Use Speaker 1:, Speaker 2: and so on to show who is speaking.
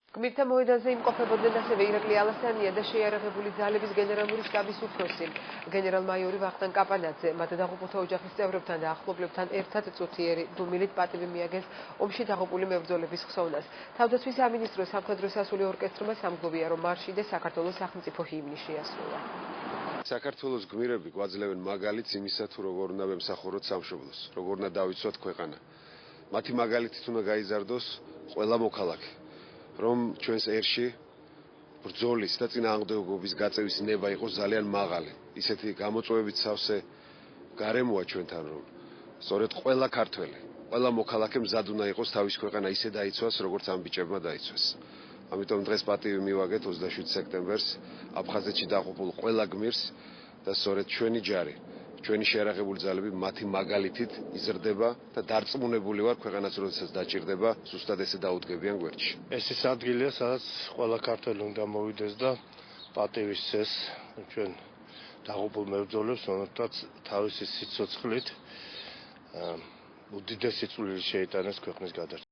Speaker 1: გმირთა მოედანზე იმყოფებოდნენ ასევე ირაკლი ალასანია და შეიარაღებული ძალების გენერალური შტაბის უფროსი გენერალ-მაიორი ვახტანგ კაპანაძე. მათ დაღუპულთა ოჯახის წევრებთან და ახლობლებთან ერთად წუთიერი დუმილით პატივი მიაგეს ომში დაღუპული მებრძოლების ხსოვნას. თავდაცვის სამინისტროს სამხედრო სასულე ორკესტრმა სამგლოვია, რომ მარში და საქართველოს სახელმწიფო ჰიმნი შეასრულა.
Speaker 2: საქართველოს გმირები გვაძლევენ მაგალითს იმისა, თუ როგორ უნდა ვემსახუროთ სამშობლოს, როგორ უნდა დავიცვათ ქვეყანა. მათი მაგალითით უნდა გაიზარდოს ყველა მოქალაქე. რომ ჩვენს ერში ბრძოლის და წინააღმდეგობის გაწევის ნება იყოს ძალიან მაღალი. ისეთი გამოწვევებით სავსე გარემოა ჩვენთან, რომ სწორედ ყველა ქართველი, ყველა მოქალაქე მზად უნდა იყოს თავის ქვეყანა ისე დაიცვას, როგორც ამ ბიჭებმა დაიცვას. ამიტომ დღეს პატივი მივაგეთ 27 სექტემბერს აფხაზეთში დაღუპულ ყველა გმირს და სწორედ ჩვენი ჯარი, ჩვენი შეიარაღებული ძალები მათი მაგალითით იზრდება და დარწმუნებული ვარ, ქვეყანაც როდესაც დაჭირდება, ზუსტად ესე დაუდგებიან გვერდში.
Speaker 3: ეს ის ადგილია, სადაც ყველა ქართველი უნდა მოვიდეს და პატივის წეს ჩვენ დაღუპულ მებრძოლებს, რომელთაც თავისი სიცოცხლით უდიდესი წვლილი შეიტანეს ქვეყნის გადარჩენაში.